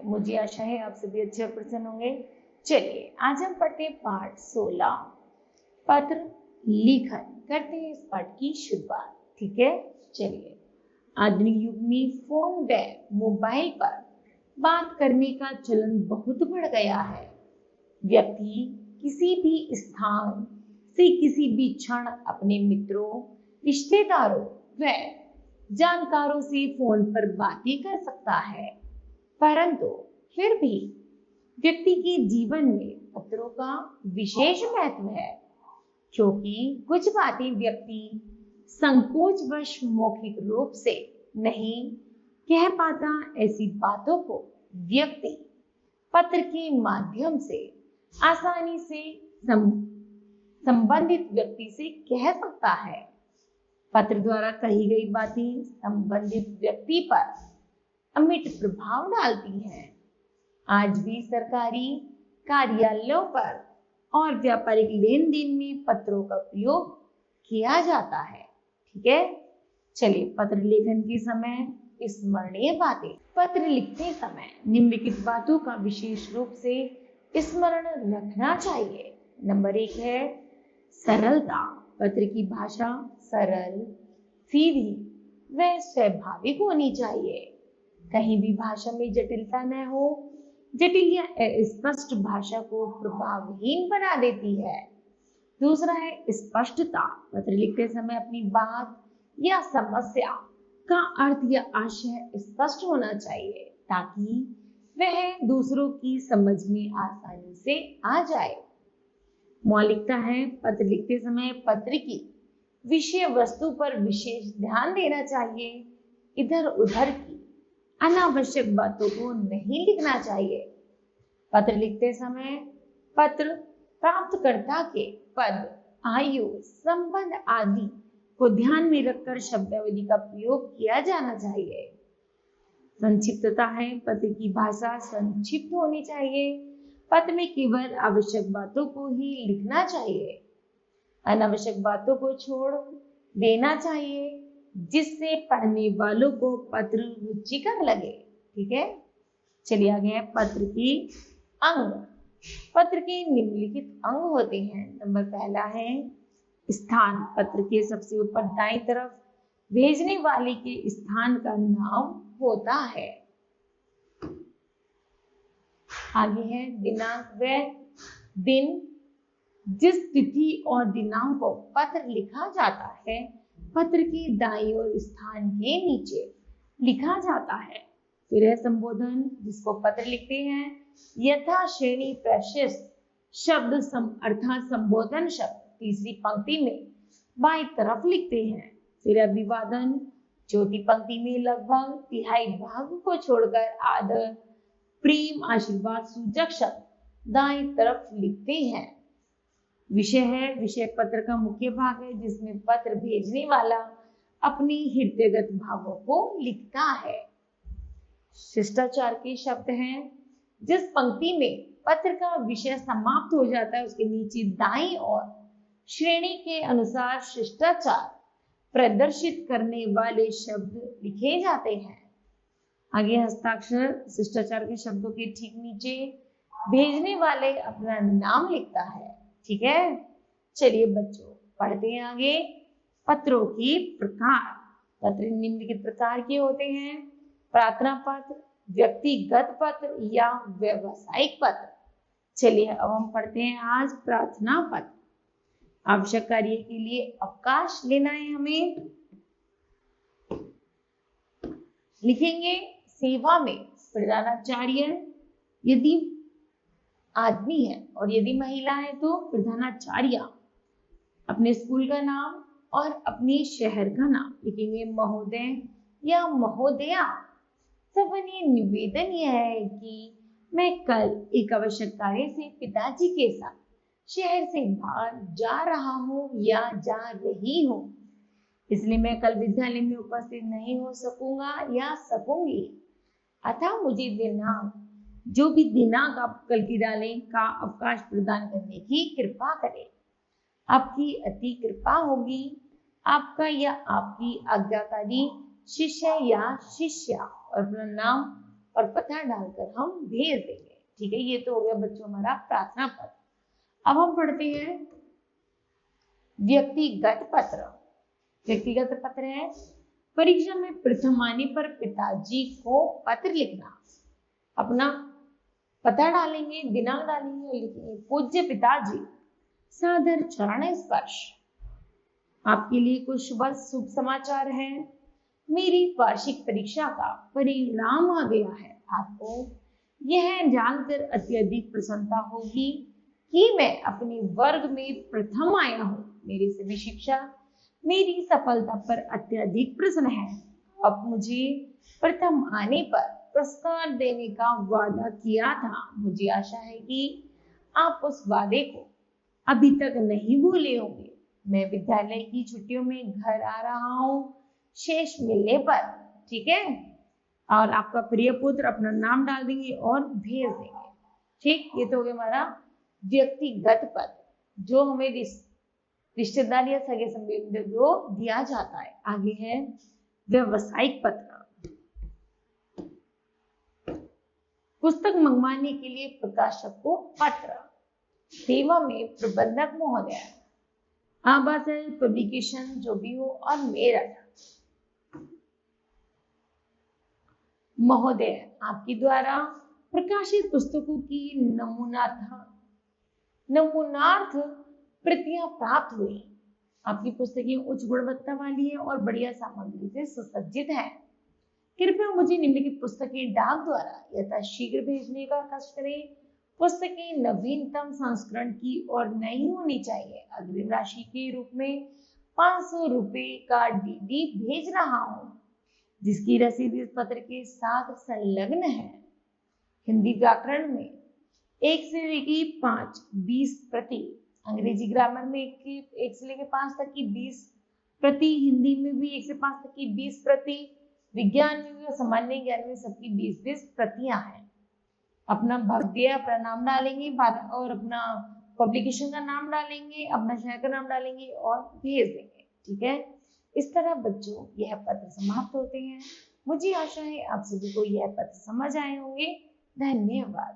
मुझे आशा है आप सभी अच्छे और प्रसन्न होंगे। चलिए आज हम पढ़ते हैं पाठ 16 पत्र लिखन। करते हैं इस पाठ की शुरुआत। ठीक है, चलिए। आधुनिक युग में फोन व मोबाइल पर बात करने का चलन बहुत बढ़ गया है। व्यक्ति किसी भी स्थान से किसी भी क्षण अपने मित्रों, रिश्तेदारों व जानकारों से फोन पर बातें कर सकता है, परंतु फिर भी व्यक्ति के जीवन में पत्रों का विशेष महत्व है, क्योंकि कुछ बातें व्यक्ति संकोचवश मौखिक रूप से नहीं कह पाता। ऐसी बातों को व्यक्ति पत्र के माध्यम से आसानी से संबंधित व्यक्ति से कह सकता है। पत्र द्वारा कही गई बातें संबंधित व्यक्ति पर अमिट प्रभाव डालती हैं। आज भी सरकारी कार्यालयों पर और व्यापारिक लेन देन में पत्रों का प्रयोग किया जाता है। ठीक है, चलिए पत्र लेखन के समय स्मरणीय बातें। पत्र लिखते समय निम्नलिखित बातों का विशेष रूप से स्मरण रखना चाहिए। नंबर 1 है सरलता। पत्र की भाषा सरल, सीधी व स्वाभाविक होनी चाहिए। कहीं भी भाषा में जटिलता न हो। जटिल या स्पष्ट भाषा को प्रभावहीन बना देती है। दूसरा है स्पष्टता। पत्र लिखते समय अपनी बात या समस्या का अर्थ या आशय स्पष्ट होना चाहिए, ताकि वह दूसरों की समझ में आसानी से आ जाए। मौलिकता है। पत्र लिखते समय पत्र की विषय वस्तु पर विशेष ध्यान देना चाहिए। इधर उधर की अनावश्यक बातों को नहीं लिखना चाहिए। पत्र लिखते समय पत्र प्राप्तकर्ता के पद, आयु, संबंध आदि को ध्यान में रखकर शब्दावली का प्रयोग किया जाना चाहिए। संक्षिप्तता है। पत्र की भाषा संक्षिप्त होनी चाहिए। पत्र में केवल आवश्यक बातों को ही लिखना चाहिए। अनावश्यक बातों को छोड़ देना चाहिए, जिससे पढ़ने वालों को पत्र रुचिकर लगे। ठीक है, चलिए आगे है पत्र के अंग। पत्र के निम्नलिखित अंग होते हैं। नंबर पहला है स्थान। पत्र के सबसे ऊपर दाईं तरफ भेजने वाले के स्थान का नाम होता है। आगे है दिनांक व दिन। जिस तिथि और दिनांक को पत्र लिखा जाता है, पत्र के दाईं ओर स्थान के नीचे लिखा जाता है। फिर है संबोधन, जिसको पत्र लिखते हैं यथा श्रेणी प्रशिष्ट शब्द अर्थात संबोधन शब्द तीसरी पंक्ति में बाईं तरफ लिखते हैं। फिर अभिवादन, चौथी पंक्ति में लगभग तिहाई भाग को छोड़कर आदर, प्रेम, आशीर्वाद सूचक शब्द दाईं तरफ लिखते हैं। विषय है। विषय पत्र का मुख्य भाग है, जिसमें पत्र भेजने वाला अपने हृदयगत भावों को लिखता है। शिष्टाचार के शब्द हैं। जिस पंक्ति में पत्र का विषय समाप्त हो जाता है, उसके नीचे दाईं ओर श्रेणी के अनुसार शिष्टाचार प्रदर्शित करने वाले शब्द लिखे जाते हैं। आगे हस्ताक्षर। शिष्टाचार के शब्दों के ठीक नीचे भेजने वाले अपना नाम लिखता है। ठीक है, चलिए बच्चों पढ़ते हैं आगे। पत्रों के प्रकार। पत्र निम्नलिखित प्रकार के होते हैं। प्रार्थना पत्र, व्यक्तिगत पत्र या व्यावसायिक पत्र। चलिए अब हम पढ़ते हैं आज प्रार्थना पत्र। आवश्यक कार्य के लिए अवकाश लेना है हमें। लिखेंगे सेवा में प्रधानाचार्य यदि आदमी है, और यदि महिला है तो प्रधानाचार्य। अपने स्कूल का नाम और अपने शहर का नाम लिखेंगे महोदय या महोदया। सबने निवेदन यह है कि मैं कल एक आवश्यक कार्य से पिताजी के साथ शहर से बाहर जा रहा हूँ या जा रही हूँ, इसलिए मैं कल विद्यालय में उपस्थित नहीं हो सकूंगा या सकूंगी। अतः मुझे दिनांक, जो भी दिनांक आप कल की डालें, का अवकाश प्रदान करने की कृपा करें। आपकी अति कृपा होगी। आपका या आपकी आज्ञाकारी शिष्य या शिष्या। और अपना नाम और पता डालकर हम भेज देंगे। ठीक है, ये तो हो गया बच्चों हमारा प्रार्थना पत्र। अब हम पढ़ते हैं व्यक्तिगत पत्र। व्यक्तिगत पत्र है परीक्षा में प्रथम आने पर पिताजी को पत्र लिखना। अपना पता डालेंगे, दिनांक डालेंगे और लिखेंगे, पूज्य पिताजी, सादर चरण स्पर्श। आपके लिए कुछ शुभ समाचार है। मेरी वार्षिक परीक्षा का परिणाम आ गया है। आपको यह जानकर अत्यधिक प्रसन्नता होगी कि मैं अपने वर्ग में प्रथम आया हूँ। मेरी सभी शिक्षक मेरी सफलता पर अत्यधिक प्रसन्न है। अब मुझे प्रथम आने पर पुरस्कार देने का वादा किया था। मुझे आशा है कि आप उस वादे को अभी तक नहीं भूले होंगे। मैं विद्यालय की छुट्टियों में घर आ रहा हूँ शेष मिलने पर। ठीक है, और आपका प्रिय पुत्र अपना नाम डाल देंगे और भेज देंगे। ठीक, ये तो हो गया हमारा व्यक्तिगत पत्र जो हमें रिश्तेदार या सगे संबंधी को दिया जाता है। आगे है व्यावसायिक पत्र। पुस्तक मंगवाने के लिए प्रकाशक को पत्र। सेवा में प्रबंधक महोदय, आबासन पब्लिकेशन जो भी हो और मेरठ महोदय, आपके द्वारा प्रकाशित पुस्तकों की नमूनार्थ प्रतियां प्राप्त हुई। आपकी पुस्तकें उच्च गुणवत्ता वाली है और बढ़िया सामग्री से सुसज्जित है। कृपया मुझे निम्नलिखित पुस्तकें डाक द्वारा यथाशीघ्र भेजने का कष्ट करें। पुस्तकें नवीनतम संस्करण की और नहीं होनी चाहिए। अग्रिम राशि के रूप में 500 रुपए का डीडी भेज रहा हूँ, जिसकी रसीद इस पत्र के साथ संलग्न है। हिंदी व्याकरण में 1 से लेकर 5 20 प्रति, अंग्रेजी ग्रामर में 1 से लेकर 5 तक की 20 प्रति, हिंदी में भी 1 से 5 तक की 20 प्रति, विज्ञान में भी सामान्य ज्ञान में सबकी 20-20 प्रतियां हैं। अपना भव्य अपना नाम डालेंगे और अपना पब्लिकेशन का नाम डालेंगे, अपना शहर का नाम डालेंगे और भेज देंगे। ठीक है, इस तरह बच्चों यह पत्र समाप्त होते हैं। मुझे आशा है आप सभी को यह पत्र समझ आए होंगे। धन्यवाद।